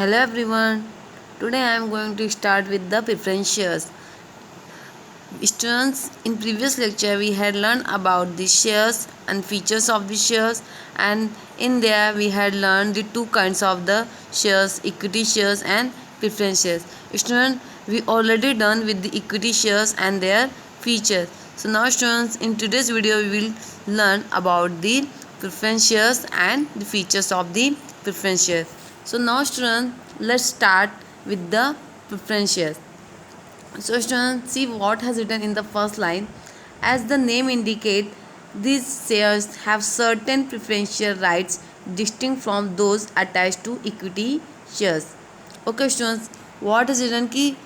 Hello everyone. Today I am going to start with the preference shares. Students, in previous lecture we had learned about the shares and features of the shares, and in there we had learned the two kinds of the shares, equity shares and preference shares. Students, we already done with the equity shares and their features. So now students, in today's video we will learn about the preference shares and the features of the preference shares. So now students, let's start with the preference shares. So students, see what has written in the first line. As the name indicate, these shares have certain preferential rights distinct from those attached to equity shares. Okay students, what is written ki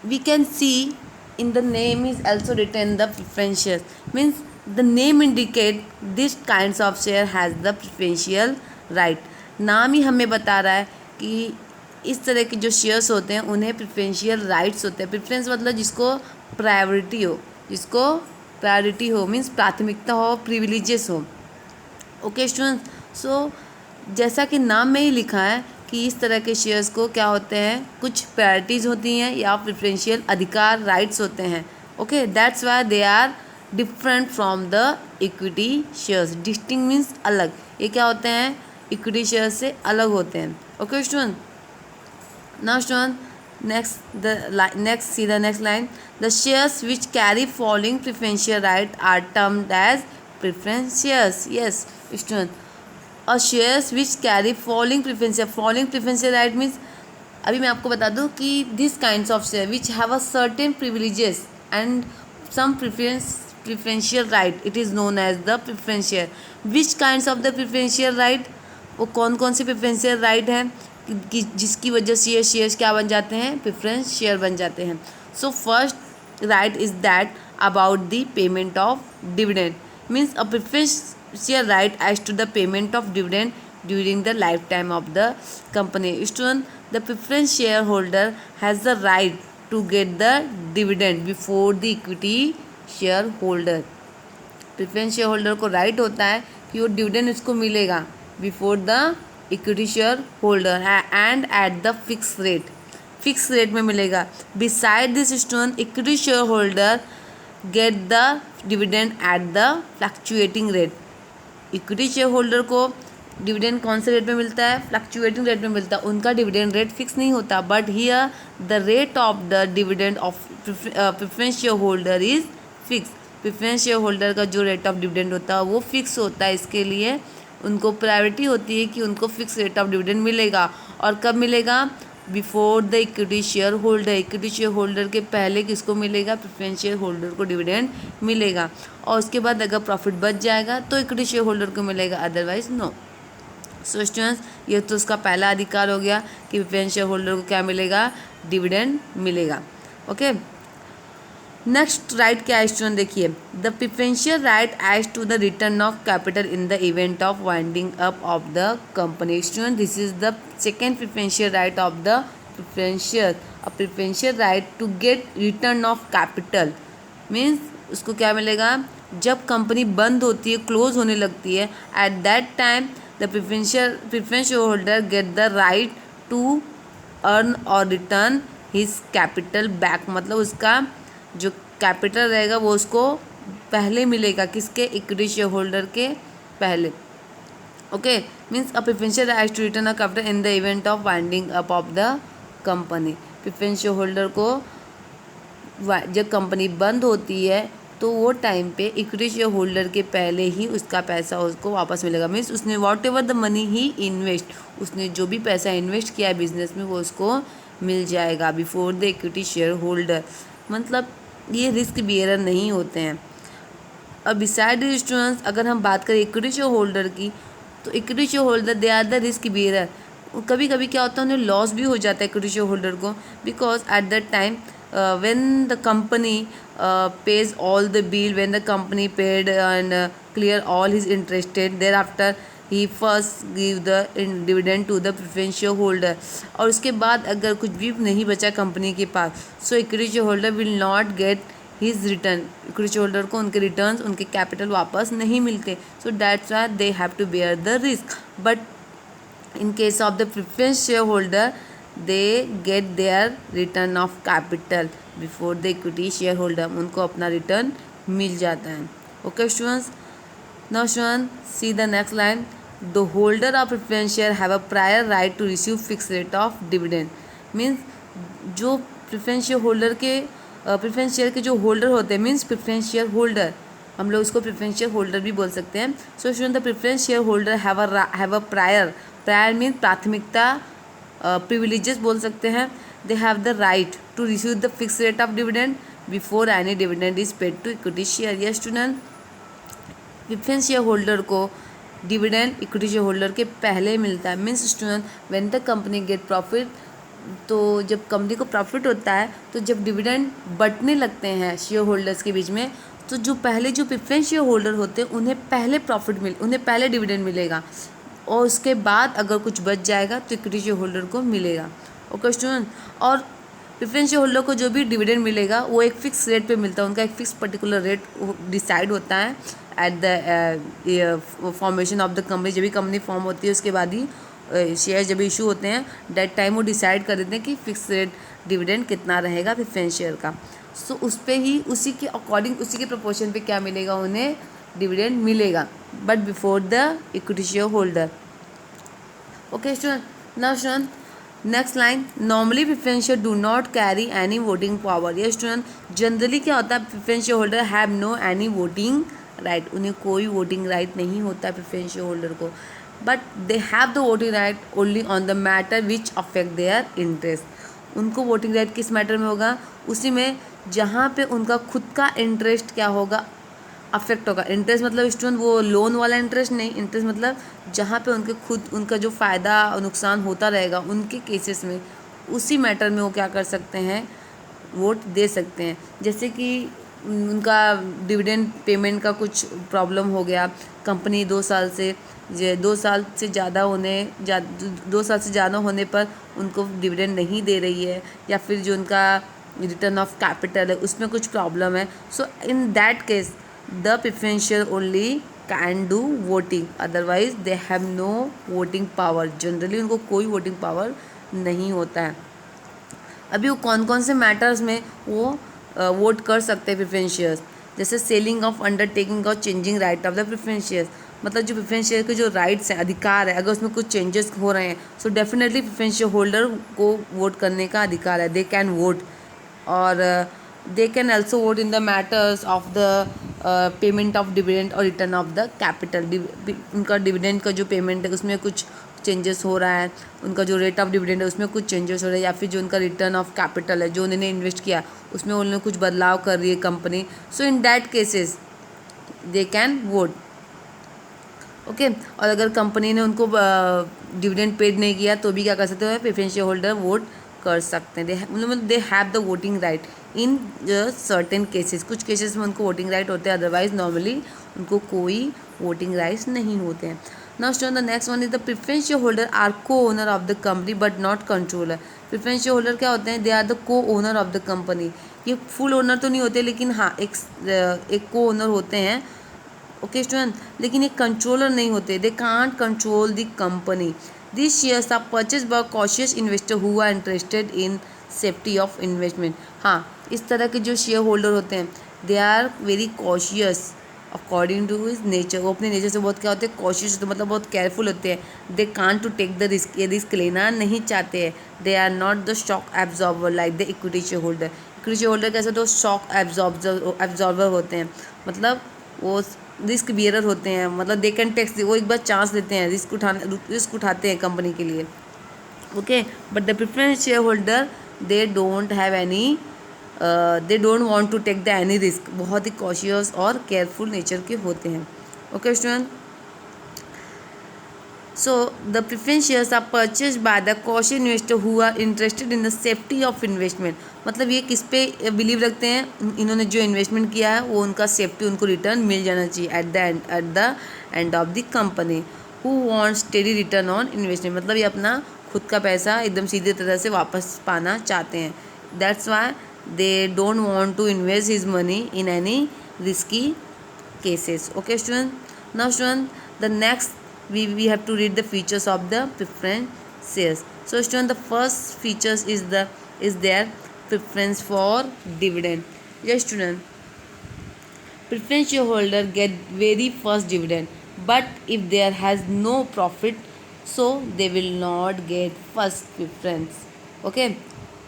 we can see in the name is also written the preferential, means the name indicate this kinds of share has the preferential right. नाम ही हमें बता रहा है कि इस तरह के जो शेयर्स होते हैं उन्हें प्रेफरेंशियल राइट्स होते हैं. प्रेफरेंस मतलब जिसको प्रायोरिटी हो मीन्स प्राथमिकता हो, प्रिविलेजेस हो. ओके स्टूडेंट्स, सो जैसा कि नाम में ही लिखा है कि इस तरह के शेयर्स को क्या होते हैं, कुछ प्रायोरिटीज़ होती हैं या प्रेफरेंशियल अधिकार राइट्स होते हैं. Okay, that's why they are different from the equity shares. Distinct means अलग. ये क्या होते हैं, इक्विटी शेयर्स से अलग होते हैं. Okay student, now student, see the next line. The shares which carry following preferential right are termed as preference shares. Yes student, a shares which carry following preferential right means, अभी मैं आपको बता दूं कि this kinds of share which have a certain privileges and some preferential right, it is known as the preference share. which kinds of the preferential right, वो कौन कौन से प्रेफरेंशियल राइट हैं कि जिसकी वजह से ये शेयर्स क्या बन जाते हैं, प्रेफरेंस शेयर बन जाते हैं. So first right is that about the payment of dividend. Means a preferential right as to the payment of dividend during the life time of the company. Student, the preference share holder has the right to get the dividend before the equity share holder. Preference share holder को right होता है कि वो dividend उसको मिलेगा before the equity share holder and at the fix rate में मिलेगा. Beside this stone, equity share holder get the dividend at the fluctuating rate. Equity share holder को डिविडेंड कौन से रेट में मिलता है, फ्लक्चुएटिंग रेट में मिलता है. उनका डिविडेंड रेट फिक्स नहीं होता, but here the rate of the dividend of preference share holder is fix. Preference share holder का जो रेट ऑफ डिविडेंड होता है वो फिक्स होता है. इसके लिए उनको प्रायोरिटी होती है कि उनको फिक्स रेट ऑफ डिविडेंड मिलेगा. और कब मिलेगा, before the equity share holder. Equity share holder के पहले किसको मिलेगा, प्रेफरेंस शेयर होल्डर को डिविडेंड मिलेगा. और उसके बाद अगर प्रॉफिट बच जाएगा तो इक्विटी शेयर होल्डर को मिलेगा, अदरवाइज नो. सो स्टूडेंट्स, ये तो उसका पहला अधिकार हो गया कि प्रेफरेंस शेयर होल्डर को क्या मिलेगा, डिविडेंड मिलेगा. ओके, नेक्स्ट राइट क्या है स्टूडेंट, देखिए. The preferential right as to the return of capital in the event of winding up of the company. Student, this is the second preferential right of the preferential. A preferential right to get return of capital means उसको क्या मिलेगा, जब company बंद होती है, close होने लगती है, at that time the preference holder get the right to earn और रिटर्न हिज कैपिटल बैक. मतलब उसका जो कैपिटल रहेगा वो उसको पहले मिलेगा, किसके, इक्विटी शेयर होल्डर के पहले. Okay, means a preferential right to return a capital in the event of winding up of the company. Preference share holder को जब कंपनी बंद होती है तो वो टाइम पे इक्विटी शेयर होल्डर के पहले ही उसका पैसा उसको वापस मिलेगा. मीन्स उसने what ever the money he invest, उसने जो भी पैसा इन्वेस्ट किया है बिजनेस में वो उसको मिल जाएगा before the equity share holder. मतलब ये रिस्क बियरर नहीं होते हैं. और बिसाइड स्टूडेंट्स, अगर हम बात करें इक्विटी शेयर होल्डर की, तो equity share holder they are the risk bearer. कभी कभी क्या होता है, उन्हें लॉस भी हो जाता है इक्विटी शेयर होल्डर को, because at that time when the company pays all the bill, when the company paid and clear all his interest, thereafter he first give the dividend to the preference shareholder. और उसके बाद अगर कुछ भी नहीं बचा company के पास, so equity share holder will not get his return. Equity share holder को उनके रिटर्न्स, उनके कैपिटल वापस नहीं मिलते. So that's why they have to bear the risk. But in case of the preference shareholder, they get their return of capital before the equity share holder, उनको अपना return मिल जाता है। Okay students, now student see the next line, the holder of preference share have a prior right to receive fix rate of dividend. Means जो preference share holder के preference share के जो holder होते हैं, means preference share holder, हम लोग इसको preference share holder भी बोल सकते हैं। So student the preference share holder have a prior mean प्राथमिकता, प्रिविलेजेस बोल सकते हैं। They have the right to receive the fix rate of dividend before any dividend is paid to equity share. Yes student, preference share holder को dividend equity share holder के पहले मिलता है। Means student when the company get profit, तो जब company को profit होता है तो जब डिविडेंड बंटने लगते हैं शेयर होल्डर्स के बीच में, तो जो प्रेफरेंस शेयर होल्डर होते हैं उन्हें पहले डिविडेंड मिलेगा, और उसके बाद अगर कुछ बच जाएगा तो इक्विटी शेयर होल्डर को मिलेगा। ओके स्टूडेंट, और प्रेफरेंस शेयर होल्डर को जो भी डिविडेंड मिलेगा वो एक फिक्स रेट पे मिलता है, उनका एक फिक्स पर्टिकुलर रेट डिसाइड होता है at the formation of the company. जब भी कंपनी फॉर्म होती है उसके बाद ही शेयर जब इशू होते हैं, दैट टाइम वो डिसाइड कर देते हैं कि फिक्स रेट डिविडेंड कितना रहेगा प्रेफरेंस शेयर का। सो उस पर ही उसी के अकॉर्डिंग उसी के प्रोपोर्शन पे क्या मिलेगा, उन्हें डिविडेंड मिलेगा, but before the equity share holder. Okay student, now student next line, normally preference share do not carry any voting power. ये स्टूडेंट जनरली क्या होता है, preference share holder have no any voting right, उन्हें कोई voting right नहीं होता है preference share holder को, but they have the voting right only on the matter which affect their interest. उनको वोटिंग राइट किस मैटर में होगा, उसी में जहाँ पे उनका खुद का इंटरेस्ट क्या होगा, अफेक्ट होगा। इंटरेस्ट मतलब स्टूडेंट वो लोन वाला इंटरेस्ट नहीं, इंटरेस्ट मतलब जहाँ पे उनका जो फ़ायदा और नुकसान होता रहेगा उनके केसेस में, उसी मैटर में वो क्या कर सकते हैं, वोट दे सकते हैं। जैसे कि उनका डिविडेंड पेमेंट का कुछ प्रॉब्लम हो गया, कंपनी 2 साल से ज़्यादा होने पर उनको डिविडेंड नहीं दे रही है, या फिर जो उनका रिटर्न ऑफ कैपिटल है उसमें कुछ प्रॉब्लम है। So in that case the preference share only can do voting, otherwise they have no voting power. Generally उनको कोई वोटिंग पावर नहीं होता है। अभी वो कौन कौन से मैटर्स में वो वोट कर सकते हैं प्रेफरेंस शेयर्स, जैसे सेलिंग ऑफ अंडरटेकिंग और changing right of the preference shares, मतलब जो प्रेफरेंस शेयर के जो राइट्स हैं, अधिकार है, अगर उसमें कुछ चेंजेस हो रहे हैं so definitely preference share holder को वोट करने का अधिकार है, दे कैन वोट। और they can also vote in the matters of the payment of dividend और रिटर्न ऑफ द कैपिटल। उनका डिविडेंड का जो पेमेंट है उसमें कुछ चेंजेस हो रहा है, उनका जो रेट ऑफ डिविडेंड है उसमें कुछ चेंजेस हो रहा है, या फिर जो उनका रिटर्न ऑफ कैपिटल है जो उन्होंने इन्वेस्ट किया उसमें उन्होंने कुछ बदलाव कर रही है company, so in that cases they can vote. Okay, और अगर कंपनी ने उनको डिविडेंड पेड नहीं किया तो भी क्या कर सकते हैं, प्रेफरेंस शेयर होल्डर वोट कर सकते हैं। मतलब दे have the voting right in certain cases, कुछ केसेस में उनको वोटिंग राइट होते हैं, अदरवाइज नॉर्मली उनको कोई वोटिंग राइट्स नहीं होते हैं। Now student the next one is the preference share holder are co owner of the company but not controller. Preference share holder क्या होते हैं, they are the co owner of the company. ये full owner तो नहीं होते, लेकिन हाँ एक को ओनर होते हैं। ओके स्टूडेंट, लेकिन ये कंट्रोलर नहीं होते, they can't control the company. This shares are purchase by cautious investor who are interested in safety of investment. हाँ, इस तरह के जो शेयर होल्डर होते हैं they are very cautious according to his nature. वो अपने नेचर से बहुत क्या होते हैं, कॉशियस होते हैं, मतलब बहुत केयरफुल होते हैं। They can't to take the risk, ये रिस्क लेना नहीं चाहते हैं। They are not the shock absorber like the equity share holder. Equity share holder कैसे, तो शॉक एब्जॉर्बर होते हैं, मतलब वो रिस्क बियरर होते हैं, मतलब दे कैन टेक्स, वो एक बार चांस लेते हैं, रिस्क उठाते हैं कंपनी के लिए। Okay, but the preference share holder they don't have any they don't want to take the any risk, बहुत ही कॉशियस और केयरफुल नेचर के होते हैं। Okay student, so the preference shares are purchase by the cautious investor who are interested in the safety of investment. मतलब ये किस पे बिलीव रखते हैं, इन्होंने जो इन्वेस्टमेंट किया है वो उनका सेफ्टी, उनको रिटर्न मिल जाना चाहिए at the end of the company. Who want steady return on investment, मतलब ये अपना खुद का पैसा एकदम सीधे तरह से वापस पाना चाहते हैं। That's why they don't want to invest his money in any risky cases. Okay student, now student the next we have to read the features of the preference shares. So student, the first features is their preference for dividend. Yes student, preference shareholder get very first dividend, but if there has no profit, so they will not get first preference. Okay,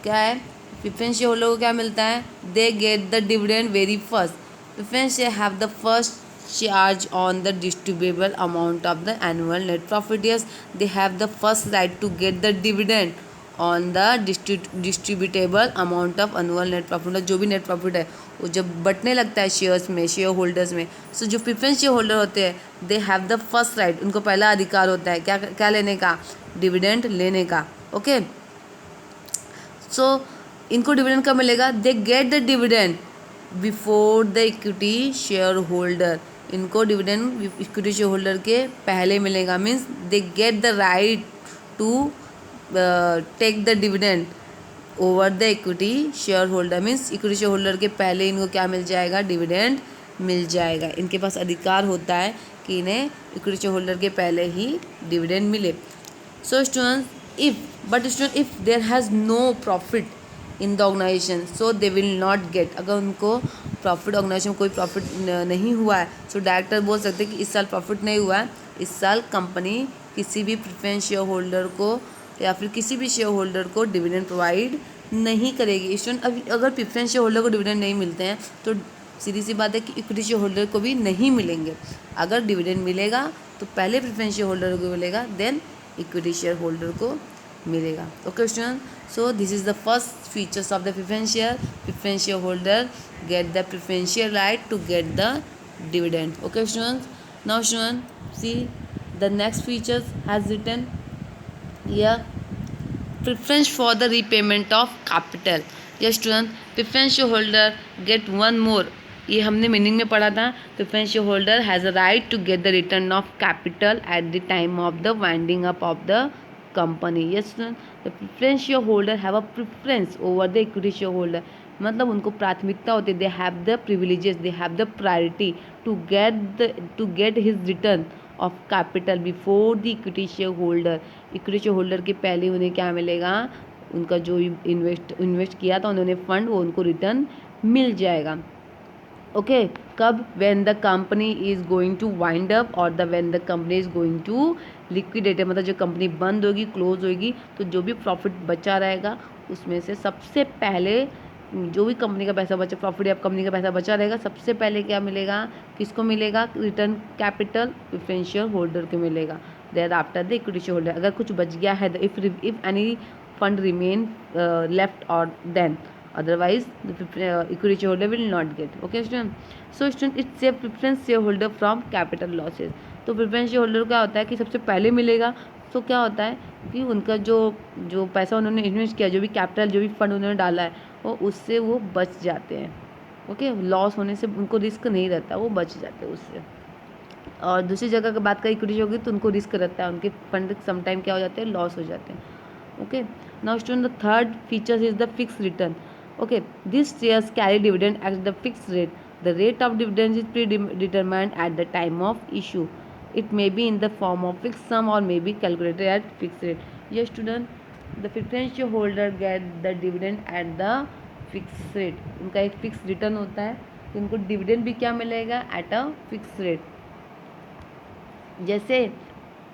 क्या है preference share holder को क्या मिलता है? दे get the dividend very first. Preference share have the first charge on the distributable amount of the annual net profit. Yes, they have the first right to get the dividend on the distributable amount of annual net profit. जो भी net profit है वो जब बटने लगता है shares में, share holders में, सो जो प्रिफरेंस शेयर होल्डर होते हैं they have the first right, उनको पहला अधिकार होता है क्या क्या लेने का? डिविडेंड लेने का. ओके, सो इनको डिविडेंड कब मिलेगा? They get the dividend before the equity share holder. इनको डिविडेंड इक्विटी शेयर होल्डर के पहले मिलेगा. Means they get the right to take the dividend over the equity share holder. Means equity share holder के पहले इनको क्या मिल जाएगा? Dividend मिल जाएगा. इनके पास अधिकार होता है कि इन्हें इक्विटी शेयर होल्डर के पहले ही डिविडेंड मिले. So student, if there has no profit in the organisation, so they will not get. अगर उनको प्रॉफिट, ऑर्गेनाइजेशन में कोई प्रॉफिट नहीं हुआ है, सो डायरेक्टर बोल सकते हैं कि इस साल प्रॉफिट नहीं हुआ है, इस साल कंपनी किसी भी प्रेफरेंस शेयर होल्डर को या फिर किसी भी शेयर होल्डर को डिविडेंड प्रोवाइड नहीं करेगी. स्टूडेंट, अब अगर प्रेफरेंस शेयर होल्डर को डिविडेंड नहीं मिलते हैं तो सीधी सी बात है कि इक्विटी शेयर होल्डर को भी नहीं मिलेंगे. अगर डिविडेंड मिलेगा तो पहले प्रेफरेंस शेयर होल्डर को मिलेगा, देन इक्विटी शेयर होल्डर को मिलेगा. Okay student, so this is the first features of the preference share. Preference shareholder get the preferential right to get the dividend. Okay students, now students see the next features has written here, preference for the repayment of capital. Yes student, preference shareholder get one more, ये हमने meaning में पढ़ा था. Preference share holder has a right to get the return of capital at the time of the winding up of the company. Yes, the preference share holder have a preference over the equity share holder. मतलब उनको प्राथमिकता होती है, they have the privileges, they have the priority to get his return of capital before the equity share holder. Equity share holder के पहले उन्हें क्या मिलेगा? उनका जो इन्वेस्ट किया था उन्होंने फंड, वो उनको रिटर्न मिल जाएगा. ओके, कब? When the company is going to wind up और when the company is going to liquidate. मतलब जो कंपनी बंद होगी, क्लोज होगी, तो जो भी प्रॉफिट बचा रहेगा उसमें से सबसे पहले जो भी कंपनी का पैसा बचा, प्रॉफिट या कंपनी का पैसा बचा रहेगा, सबसे पहले क्या मिलेगा? किसको मिलेगा? Return capital preference share holder को मिलेगा. There after the equity share holder. अगर कुछ बच गया है, if any fund remain left और then, otherwise the equity shareholder will not get. Okay student, so student, it save preference shareholder from capital losses. तो preference share holder क्या होता है कि सबसे पहले मिलेगा. तो क्या होता है कि उनका जो पैसा उन्होंने इन्वेस्ट किया, जो भी कैपिटल, जो भी फंड उन्होंने डाला है, वो उससे वो बच जाते हैं. ओके, लॉस होने से उनको रिस्क नहीं रहता, वो बच जाते हैं उससे. और दूसरी जगह की बात करें इक्विटी शेयर होगी तो उनको रिस्क रहता है, उनके फंड समटाइम क्या हो जाते हैं? लॉस हो जाते हैं. Okay, now student, the third feature is the fix return. Okay, these shares carry dividend at the fixed rate. The rate of dividend is predetermined at the time of issue. It may be in the form of fixed sum or may be calculated at fixed rate. Yes student, the preference shareholder get the dividend at the fixed rate. उनका एक fix return होता है, तो उनको dividend भी क्या मिलेगा? At a fix rate. जैसे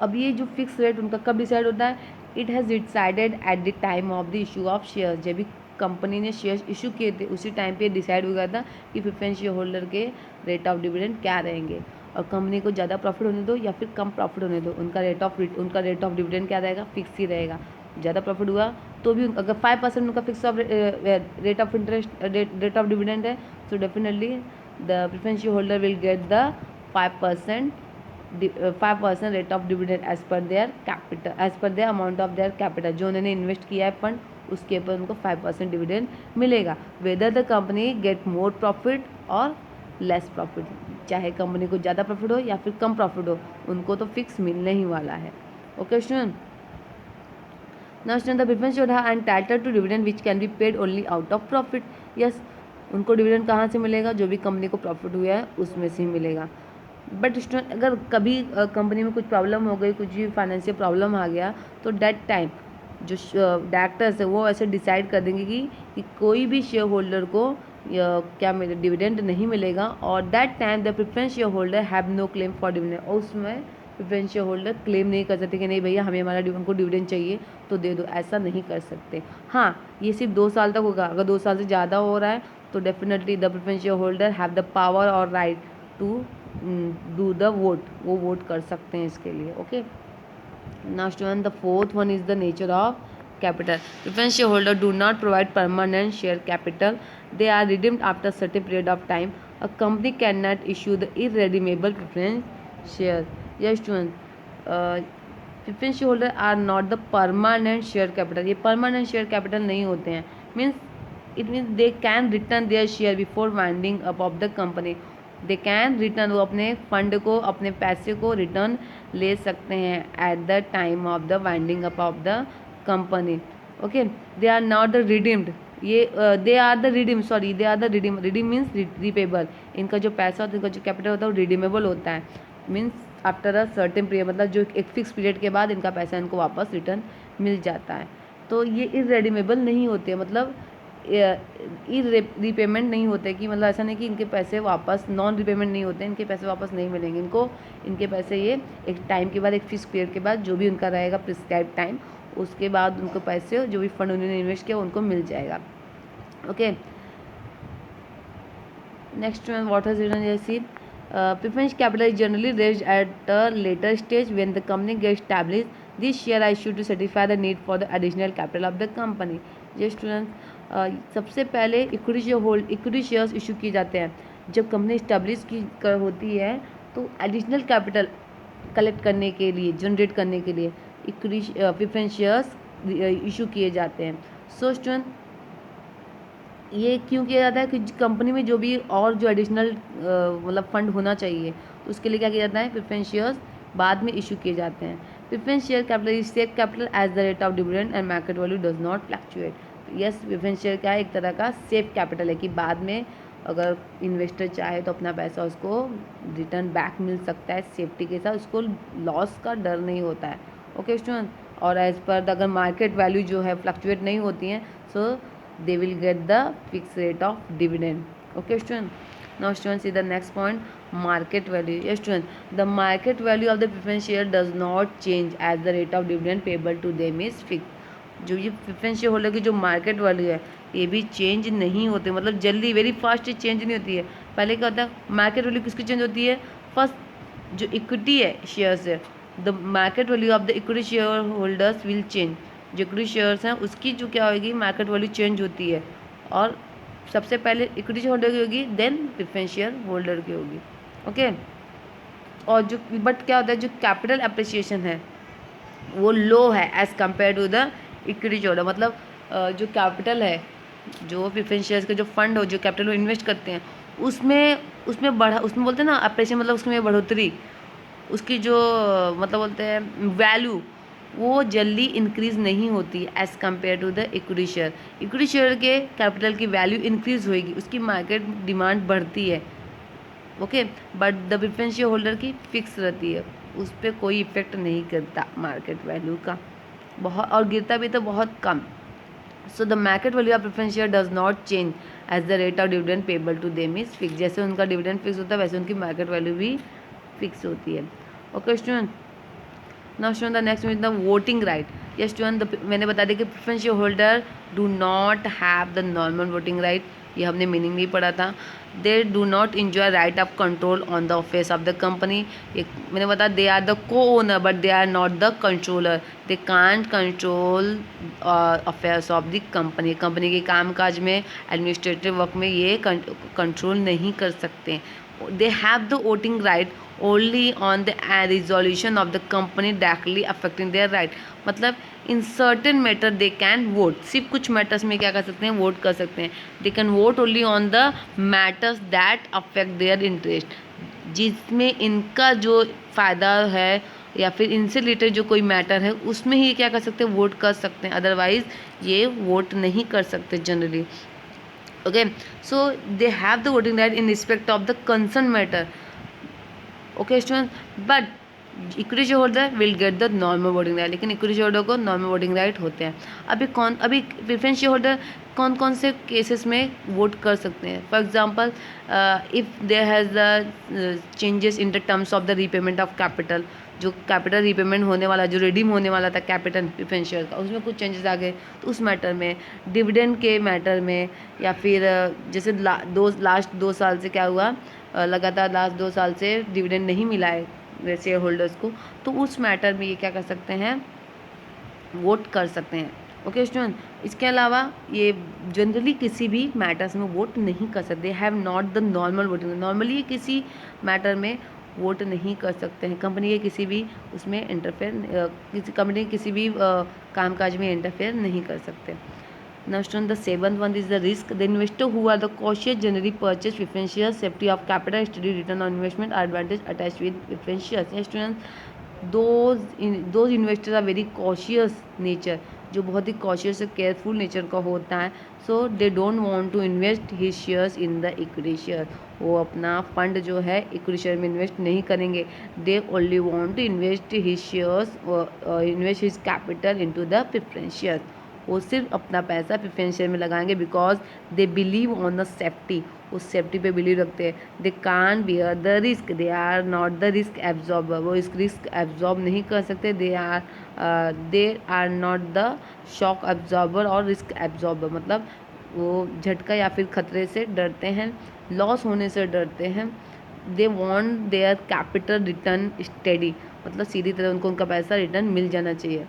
अब ये जो फिक्स रेट उनका कब डिसाइड होता है? It has decided at the time of the issue of share. जब भी कंपनी ने शेयर्स इशू किए थे उसी टाइम पे डिसाइड हो गया था कि प्रेफरेंस शेयर होल्डर के रेट ऑफ डिविडेंड क्या रहेंगे. और कंपनी को ज़्यादा प्रॉफिट होने दो या फिर कम प्रॉफिट होने दो, उनका रेट ऑफ डिविडेंड क्या रहेगा? फिक्स ही रहेगा. ज़्यादा प्रॉफिट हुआ तो भी अगर 5% उनका fix of rate of interest rate of dividend है, so definitely the preference share holder will get the 5% rate of dividend as per their capital, as per their amount of their capital. जो उन्होंने invest किया है fund, उसके ऊपर उनको 5% dividend मिलेगा. Whether the company get more profit और less profit, चाहे कंपनी को ज़्यादा प्रॉफिट हो या फिर कम प्रॉफिट हो, उनको तो फिक्स मिलने ही वाला है. Okay student, now student, the preference share holder entitled to dividend which can be paid only out of profit. Yes, उनको डिविडेंड कहाँ से मिलेगा? जो भी कंपनी को प्रॉफिट हुआ है उसमें से ही मिलेगा. बट स्टूडेंट अगर कभी कंपनी में कुछ प्रॉब्लम हो गई, कुछ भी फाइनेंशियल प्रॉब्लम आ गया, तो डेट टाइम जो डायरेक्टर्स है वो ऐसे डिसाइड कर देंगे कि कोई भी शेयर होल्डर को क्या मिले, डिविडेंड नहीं मिलेगा। और that time the preference share holder have no claim for dividend. और उसमें प्रेफरेंस शेयर होल्डर क्लेम नहीं कर सकते कि नहीं भैया हमें हमारा उनको डिविडेंड चाहिए तो दे दो, ऐसा नहीं कर सकते। हाँ, ये सिर्फ 2 साल तक होगा। अगर 2 साल से ज़्यादा हो रहा है तो definitely the preference share holder have the power और right to do the vote, वो वोट कर सकते हैं इसके लिए। Okay, now student, the fourth one is the nature of capital. Preference shareholder do not provide permanent share capital. They are redeemed after certain period of time. A company cannot issue the irredeemable preference shares. Yes student, preference shareholder are not the permanent share capital. ये permanent share capital नहीं होते हैं। means they can return their share before winding up of the company. They can return, वो अपने fund को, अपने पैसे को रिटर्न ले सकते हैं at the time of the winding up of the company. Okay, they are not the redeemed, ये they are the redeem, sorry they are the redeem, redeem means repayable. इनका जो पैसा होता है, इनका जो कैपिटल होता है वो रिडीमेबल होता है। Means after a certain period, मतलब जो एक फिक्स पीरियड के बाद इनका पैसा इनको वापस रिटर्न मिल जाता है। तो ये इरेडीमेबल नहीं होते, मतलब रिपेमेंट नहीं होते, कि मतलब ऐसा नहीं कि इनके पैसे वापस, नॉन रिपेमेंट नहीं होते, इनके पैसे वापस नहीं मिलेंगे इनको। इनके पैसे ये एक टाइम के बाद, एक फिक्स पीरियड के बाद, जो भी उनका रहेगा प्रिस्क्राइब टाइम, उसके बाद उनको पैसे, जो भी फंड उन्होंने इन्वेस्ट किया उनको मिल जाएगा। Okay, next what has written जैसी preference capital is generally raised at a later stage when the company get established, this share I issue to satisfy the need for the additional capital of the company. ये students, सबसे पहले equity shares issue किए जाते हैं जब company establish की होती है, तो एडिशनल कैपिटल कलेक्ट करने के लिए, जनरेट करने के लिए इक्विटी प्रेफरेंस शेयर्स इशू किए जाते हैं। सो स्टूडेंट, ये क्यों किया जाता है कि कंपनी में जो भी और जो एडिशनल मतलब फंड होना चाहिए, तो उसके लिए क्या किया जाता है, प्रेफरेंस शेयर्स बाद में इशू किए जाते हैं। Preference share capital is safe capital as the rate of dividend and market value does not fluctuate. Yes, preference share क्या है, एक तरह का सेफ कैपिटल है कि बाद में अगर इन्वेस्टर चाहे तो अपना पैसा उसको रिटर्न बैक मिल सकता है सेफ्टी के साथ, उसको लॉस का डर नहीं होता है। ओके स्टूडेंट, और एज पर द अगर मार्केट वैल्यू जो है फ्लक्चुएट नहीं होती हैं, सो they will get the fixed rate of dividend. Okay student, now students see the next point, market value. Yes student, the market value of the preference share does not change as the rate of dividend payable to them is fixed. जो ये preference share holder की जो market value है ये भी change नहीं होती, मतलब जल्दी वेरी फास्ट चेंज नहीं होती है। पहले क्या होता है, मार्केट वैल्यू किसकी चेंज होती है, फर्स्ट जो इक्विटी है शेयर्स है, the market value of the equity share holders will change. जो इक्विटी शेयर्स हैं उसकी जो क्या होगी, मार्केट वैल्यू चेंज होती है, और सबसे पहले इक्विटी शेयर होल्डर की होगी, देन प्रेफरेंस शेयर होल्डर की होगी। ओके, और जो बट क्या होता है, जो कैपिटल अप्रिसिएशन है वो लो है as compare to the equity share holder. मतलब जो कैपिटल है, जो प्रेफरेंस शेयर्स के जो फंड हो, जो कैपिटल में इन्वेस्ट करते हैं, उसमें बोलते हैं ना अप्रिसिएशन, मतलब उसमें बढ़ोतरी, उसकी जो मतलब बोलते हैं वैल्यू, वो जल्दी इंक्रीज़ नहीं होती as compare to the equity share. Equity share के कैपिटल की वैल्यू इंक्रीज़ होएगी, उसकी मार्केट डिमांड बढ़ती है। Okay, but the preference share holder की फिक्स रहती है, उस पर कोई इफेक्ट नहीं करता मार्केट वैल्यू का, बहुत, और गिरता भी तो बहुत कम। So the market value of preference share does not change as the rate of dividend payable to them is fix. जैसे उनका डिविडेंड फिक्स होता है वैसे उनकी मार्केट वैल्यू भी फिक्स होती है। Okay student, now student the next is the voting right. Yes student, मैंने बता दिया कि preference share holder do not have the normal voting right, ये हमने मीनिंग नहीं पढ़ा था। They do not enjoy right of control on the affairs of the company. मैंने बताया they are the co owner but they are not the controller, they can't control affairs of the company. Company के कामकाज में, administrative work में ये control नहीं कर सकते। they have the voting right only on the resolution of the company directly affecting their right। मतलब in certain matter they can vote, सिर्फ कुछ matters में क्या कर सकते हैं, वोट कर सकते हैं। they can vote only on the matters that affect their interest, जिसमें इनका जो फ़ायदा है या फिर इनसे रिलेटेड जो कोई मैटर है उसमें ही क्या कर सकते हैं, वोट कर सकते हैं, अदरवाइज ये वोट नहीं कर सकते generally. okay, so they have the voting right in respect of the concerned matter। Okay student, but equity share holder will get the normal voting right, लेकिन इक्विटी शेयर होल्डर को normal voting right होते हैं। अभी preference share holder कौन कौन से cases में vote कर सकते हैं? For example, if there has the changes in the terms of the repayment of capital, जो कैपिटल रीपेमेंट होने वाला, जो रिडीम होने वाला था कैपिटल प्रेफरेंस शेयर का, उसमें कुछ चेंजेस आ गए, तो उस मैटर में, डिविडेंड के मैटर में, या फिर जैसे लास्ट 2 साल से क्या हुआ, लगातार लास्ट 2 साल से डिविडेंड नहीं मिला है शेयर होल्डर्स को, तो उस मैटर में ये क्या कर सकते हैं, वोट कर सकते हैं। ओके स्टूडेंट, इसके अलावा ये जनरली किसी भी मैटर्स में वोट नहीं कर सकते, have not the normal voting. Normally ये किसी मैटर में वोट नहीं कर सकते हैं, कंपनी के किसी भी उसमें इंटरफेयर, किसी कंपनी के किसी भी कामकाज में इंटरफेयर नहीं कर सकते। Now student, the seventh one is the risk. The investor who are the cautious generally purchase preference shares. Safety of capital, steady return on investment are advantage attached with preference shares. Yes students, those investors are very cautious nature, जो बहुत ही cautious और careful nature का होता है, so they don't want to invest his shares in the equity share. वो अपना fund जो है इक्विटी शेयर में इन्वेस्ट नहीं करेंगे, they only want to invest his shares, invest his capital into the preference shares. वो सिर्फ अपना पैसा प्रेफरेंस शेयर में लगाएंगे, because they believe on the safety, उस सेफ्टी पे बिलीव रखते हैं। They can't bear the risk, they are not the risk absorber, वो इस रिस्क एब्जॉर्ब नहीं कर सकते। They are not the shock absorber और रिस्क एब्जॉर्बर, मतलब वो झटका या फिर खतरे से डरते हैं, लॉस होने से डरते हैं। They want their capital return steady, मतलब सीधी तरह उनको उनका पैसा रिटर्न मिल जाना चाहिए।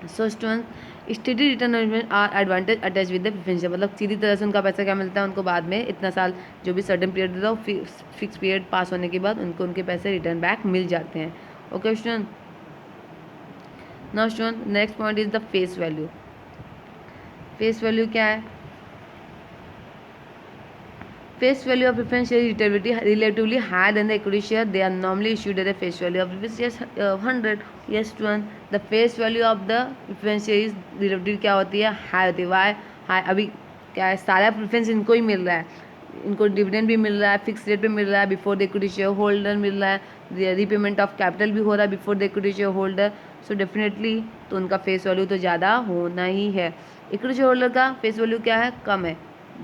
So student, steady return are advantage attach with the preference share, मतलब सीधी तरह से उनका पैसा क्या मिलता है, उनको बाद में इतना साल जो भी सर्टेन पीरियड देता है, फिक्स पीरियड पास होने के बाद उनको उनके पैसे रिटर्न बैक मिल जाते हैं। Okay student, now student next point is the face value. Face value क्या है? Face value of preference share is relatively higher than the equity share. They are normally issued at a face value of preference shares 100. Yes student, the face value of the preference share is relatively क्या होती है, high होती है। Why high? अभी क्या है, सारा preference इनको ही मिल रहा है, इनको डिविडेंड भी मिल रहा है, फिक्स रेट पे मिल रहा है, before the equity share holder मिल रहा है, रीपेमेंट ऑफ कैपिटल भी हो रहा है before the equity share holder, so definitely तो उनका फेस वैल्यू तो ज़्यादा होना ही है। इक्विटी शेयर होल्डर का फेस वैल्यू क्या है, कम है,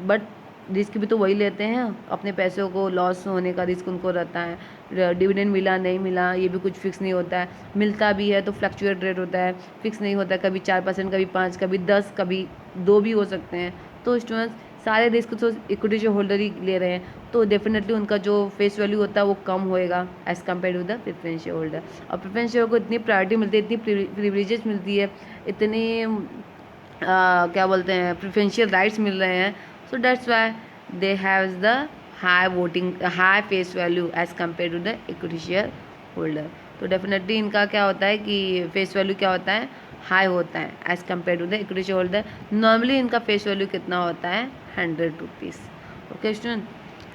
बट रिस्क भी तो वही लेते हैं, अपने पैसों को लॉस होने का रिस्क उनको रहता है। डिविडेंड मिला नहीं मिला ये भी कुछ फिक्स नहीं होता है, मिलता भी है तो फ्लक्चुएट रेट होता है, फिक्स नहीं होता है, कभी 4%, कभी 5, कभी 10, कभी 2 भी हो सकते हैं। तो स्टूडेंट्स सारे रिस्क तो इक्विटी शेयर होल्डर ही ले रहे हैं, तो डेफिनेटली उनका जो फेस वैल्यू होता है वो कम होएगा as compare to the preference share holder. और प्रेफरेंस शेयर को इतनी प्रायोरिटी मिलती है, इतनी प्रिविलेजेस मिलती है, इतनी क्या बोलते हैं, प्रेफरेंशियल राइट्स मिल रहे हैं, so that's why they have the high face value as compared to the equity share holder. तो डेफिनेटली इनका क्या होता है कि फेस वैल्यू क्या होता है, हाई होता है as compare to the equity share holder. Normally इनका फेस वैल्यू कितना होता है, 100 rupees. Okay student,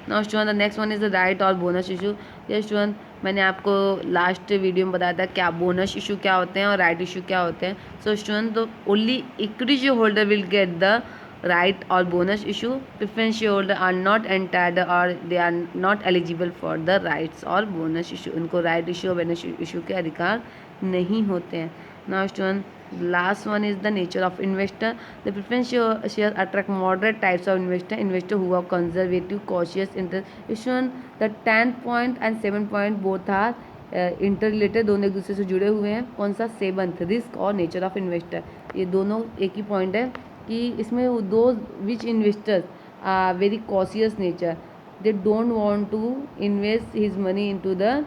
now student the next one is the right और बोनस इशू। ये स्टूडेंट मैंने आपको लास्ट वीडियो में बताया था क्या बोनस इशू क्या होते हैं और राइट इशू क्या होते हैं। सो स्टूडेंट, तो only equity share holder will get the right or bonus issue. Preference shareholder are not entitled or they are not eligible for the rights or bonus issue. उनको right issue और bonus issue के अधिकार नहीं होते हैं। Now student, last one is the nature of investor. The preference shares attract moderate types of investor who are conservative, cautious, interest. The 10 point and 7 point both are interrelated, दोनों एक दूसरे से जुड़े हुए हैं। कौन सा? 7th, रिस्क और नेचर ऑफ इन्वेस्टर, ये दोनों एक ही पॉइंट है कि इसमें दो which investors are very cautious nature, they don't want to invest his money into the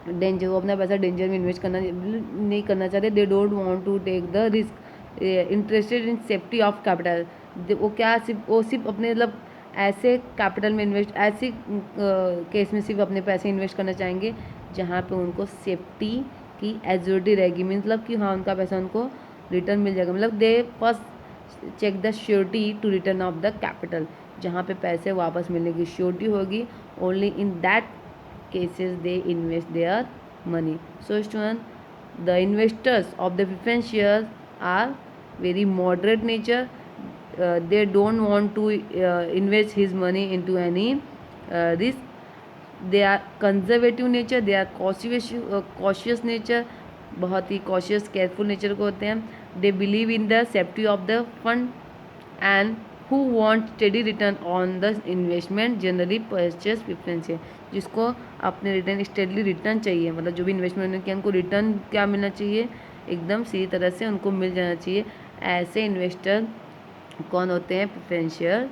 danger, वो अपना पैसा डेंजर में इन्वेस्ट करना नहीं करना चाहते। They don't want to take the risk, interested in safety of capital, वो क्या वो सिर्फ अपने मतलब ऐसे कैपिटल में इन्वेस्ट, ऐसे केस में सिर्फ अपने पैसे इन्वेस्ट करना चाहेंगे जहाँ पे उनको सेफ्टी की एज्योरिटी रहेगी, मतलब कि हाँ उनका पैसा उनको रिटर्न मिल जाएगा। मतलब they first check the surety to return of the capital, जहाँ पे पैसे वापस मिलने की श्योरिटी होगी, only in that cases they invest their money. So student, the investors of the preference shares are very moderate nature, they don't want to invest his money into any risk, they are conservative nature, they are cautious nature, बहुत ही cautious careful nature को होते हैं। They believe in the safety of the fund and who want steady return on the investment generally purchase preference है, जिसको अपने return steadily return चाहिए, मतलब जो भी इन्वेस्टमेंट उन्होंने किया उनको रिटर्न क्या मिलना चाहिए, एकदम सही तरह से उनको मिल जाना चाहिए। ऐसे इन्वेस्टर कौन होते हैं, प्रेफरेंशियल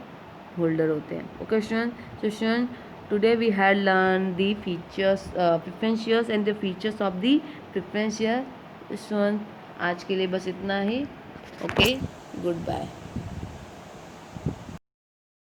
होल्डर होते हैं। Okay student, so student today we had learned the features preference shares and the features of the preference share। student आज के लिए बस इतना ही। Okay, good bye.